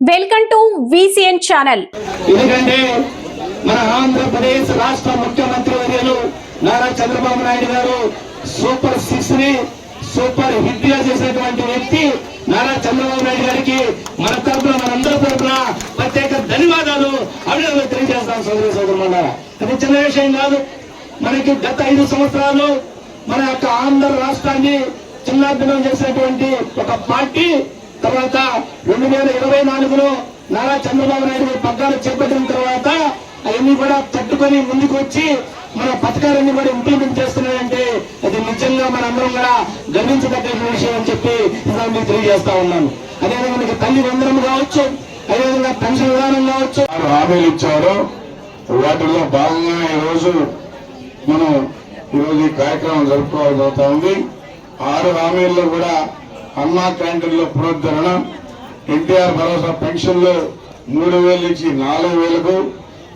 Welcome to VCN channel. ఎందుకంటే మన ఆంధ్రప్రదేశ్ రాష్ట్ర ముఖ్యమంత్రి వర్యులు నారా చంద్రబాబు నాయుడు గారు సూపర్ 6 ని సూపర్ హిట్ గా చేసినటువంటి వ్యక్తి నారా చంద్రబాబు నాయుడు గారికి మన తరఫున మనందరి తరఫున ప్రత్యేక ధన్యవాదాలు అభినందనలు తెలియజేస్తాం. సోదరి సోదరులారా, అది చిన్న విషయం కాదు. మనకి గత 5 సంవత్సరాలు మన యొక్క ఆంధ్ర రాష్ట్రాన్ని చిన్నాభిన్నం చేసినటువంటి ఒక పార్టీ తర్వాత 2024లో నారా చంద్రబాబు నాయుడు పగ్గాలు చేపట్టిన తర్వాత అవన్నీ కూడా తట్టుకొని ముందుకు వచ్చి మన పథకాలన్నీ కూడా ఇంప్లిమెంట్ చేస్తున్నాయంటే అది నిజంగా మన అందరం కూడా గర్వించదగ్గ విషయం అని చెప్పి మీకు తెలియజేస్తా ఉన్నాను. అదేవిధంగా మనకి తల్లి వందనం కావచ్చు, అదేవిధంగా పెన్షన్ విధానం కావచ్చు, హామీలు ఇచ్చారో వాటిలో భాగంగా ఈరోజు మనం ఈ కార్యక్రమం జరుపుకోవాల్సి అవుతా ఉంది. 6 హామీల్లో కూడా అన్నా క్యాంటీన్లో పునరుద్ధరణ, ఎన్టీఆర్ భరోసా పెన్షన్లు 3,000 నుంచి 4,000కు,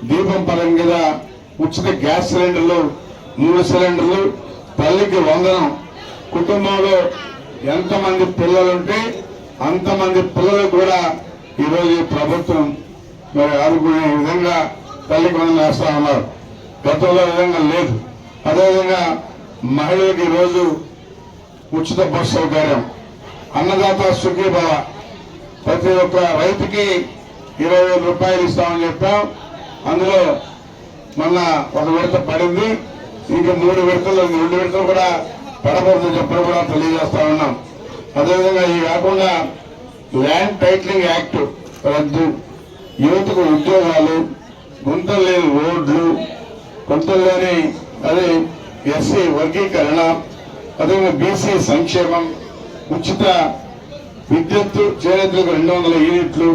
దీపం పరంగా ఉచిత గ్యాస్ సిలిండర్లు 3 సిలిండర్లు, తల్లికి వందనం, కుటుంబంలో ఎంతమంది పిల్లలుంటే అంతమంది పిల్లలకు కూడా ఈరోజు ప్రభుత్వం మరి ఆదుకునే విధంగా తల్లికి వందనం వేస్తా ఉన్నారు. గతంలో విధంగా లేదు. అదేవిధంగా మహిళలకు ఈరోజు ఉచిత బస్సు సౌకర్యం, అన్నదాత సుఖీభవ, ప్రతి ఒక్క రైతుకి 20,000 రూపాయలు ఇస్తామని చెప్పాం. అందులో మొన్న ఒక విడత పడింది, ఇంకా 2 విడతలు కూడా పడబోతుందని చెప్పడం కూడా తెలియజేస్తా ఉన్నాం. అదేవిధంగా ఇవి కాకుండా ల్యాండ్ టైటిలింగ్ యాక్ట్ రద్దు, యువతకు ఉద్యోగాలు, గుంతలు లేని రోడ్లు, గుంతలు లేని అదే ఎస్సీ వర్గీకరణ, అదేవిధంగా బీసీ సంక్షేమం, ఉచిత విద్యుత్ చేనేతలకు 200 యూనిట్లు,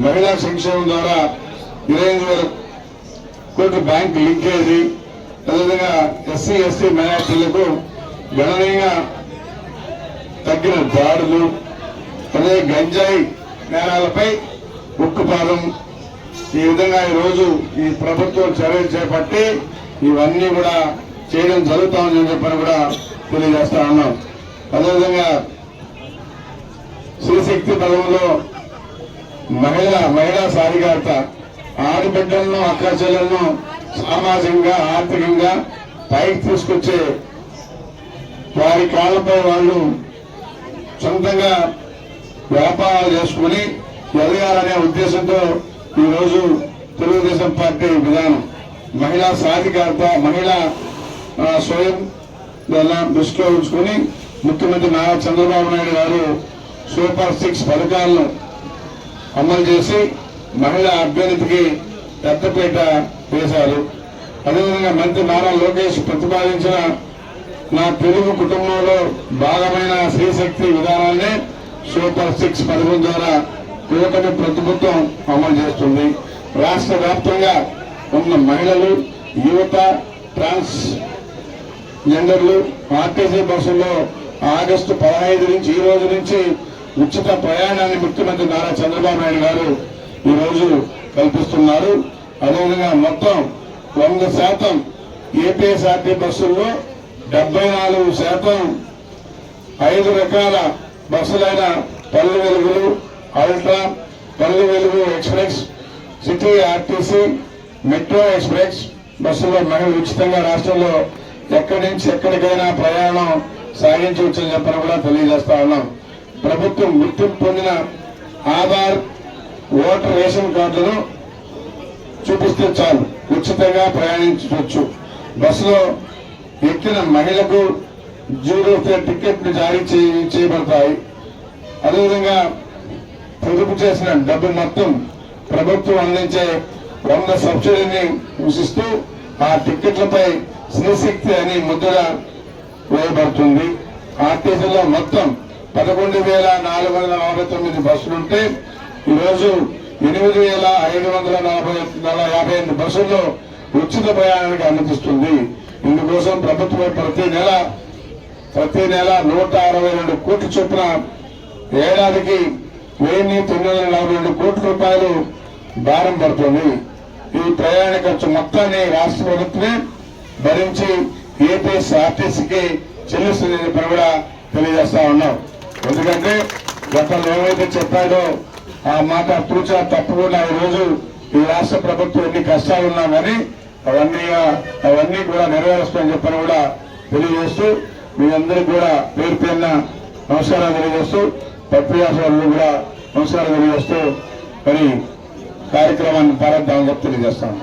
మహిళా సంక్షేమం ద్వారా 25,000 కోట్ల బ్యాంకు లింకేజీ, అదేవిధంగా ఎస్సీ ఎస్టీ మైనార్టీలకు గణనీయంగా తగ్గిన దాడులు, అదే గంజాయి నేరాలపై ఉక్కుపాదం. ఈ విధంగా ఈరోజు ఈ ప్రభుత్వం చర్యలు చేపట్టి ఇవన్నీ కూడా చేయడం జరుగుతామని చెప్పని కూడా తెలియజేస్తా ఉన్నాం. అదేవిధంగా శ్రీశక్తి పథకంలో మహిళా సాధికారత, ఆడబిడ్డలను అక్కచెల్లెలను సామాజికంగా ఆర్థికంగా పైకి తీసుకొచ్చే వారి కాళ్ళపై వాళ్ళు సొంతంగా వ్యాపారాలు చేసుకుని ఎదగాలనే ఉద్దేశంతో ఈరోజు తెలుగుదేశం పార్టీ విధానం మహిళా సాధికారత, మహిళా స్వయం దృష్టిలో ఉంచుకుని ముఖ్యమంత్రి నారా చంద్రబాబు నాయుడు గారు సూపర్ 6 పథకాలను అమలు చేసి మహిళా అభ్యున్నతికి పెద్దపీట వేశారు. అదేవిధంగా మంత్రి నారా లోకేష్ ప్రతిపాదించిన నా తెలుగు కుటుంబంలో భాగమైన శ్రీశక్తి విధానాన్ని సూపర్ 6 పథకం ద్వారా కూటమి ప్రభుత్వం అమలు చేస్తుంది. రాష్ట్ర వ్యాప్తంగా ఉన్న మహిళలు, యువత, ట్రాన్స్ జెండర్లు ఆర్టీసీ బస్సుల్లో ఆగస్టు 15 నుంచి ఈ రోజు నుంచి ఉచిత ప్రయాణాన్ని ముఖ్యమంత్రి నారా చంద్రబాబు నాయుడు గారు ఈ రోజు కల్పిస్తున్నారు. అదేవిధంగా మొత్తం 100% ఏపీఎస్ఆర్టీ బస్సుల్లో 74% 5 రకాల బస్సులైన పల్లె వెలుగులు, ultra, Palle Velugu express, city RTC, metro express బస్సుల్లో మహిళలు ఉచితంగా రాష్ట్రంలో ఎక్కడి నుంచి ఎక్కడికైనా ప్రయాణం సాగించవచ్చని చెప్పని కూడా తెలియజేస్తా ఉన్నాం. ప్రభుత్వం గుర్తింపు పొందిన ఆధార్, ఓటర్ రేషన్ కార్డులను చూపిస్తే చాలు ఉచితంగా ప్రయాణించవచ్చు. బస్సులో ఎక్కిన మహిళకు 0 ఫేర్ టికెట్లు జారీ చేయబడతాయి. అదేవిధంగా పొదుపు చేసిన డబ్బు మొత్తం ప్రభుత్వం అందించే 100 సబ్సిడీని సూచిస్తూ ఆ టికెట్లపై శ్రీశక్తి అని ముద్ర వేయబడుతుంది. ఆర్టీసీలో మొత్తం 11,449 బస్సులుంటే ఈరోజు 8,558 బస్సుల్లో ఉచిత ప్రయాణానికి అనుమతిస్తుంది. ఇందుకోసం ప్రభుత్వం ప్రతి నెల 162 కోట్ల చొప్పున ఏడాదికి 1,942 కోట్ల రూపాయలు భారం పడుతుంది. ఈ ప్రయాణ ఖర్చు మొత్తాన్ని రాష్ట్ర ప్రభుత్వమే భరించి ఏపీఎస్ఆర్టీసీకి చెల్లిస్తుందని కూడా తెలియజేస్తా ఉన్నాం. ఎందుకంటే గతంలో ఏవైతే చెప్పాడో ఆ మాట తూచా తప్పకుండా ఈ రోజు ఈ రాష్ట్ర ప్రభుత్వం ఎన్ని కష్టాలు ఉన్నా కానీ అవన్నీ కూడా నెరవేరుస్తామని చెప్పని కూడా తెలియజేస్తూ మీ అందరికీ కూడా పేరు పేరున నమస్కారాలు తెలియజేస్తూ పత్రికాశాలను కూడా నమస్కారం తెలియజేస్తూ మరి కార్యక్రమాన్ని ప్రారంభిద్దామని చెప్పి తెలియజేస్తాను.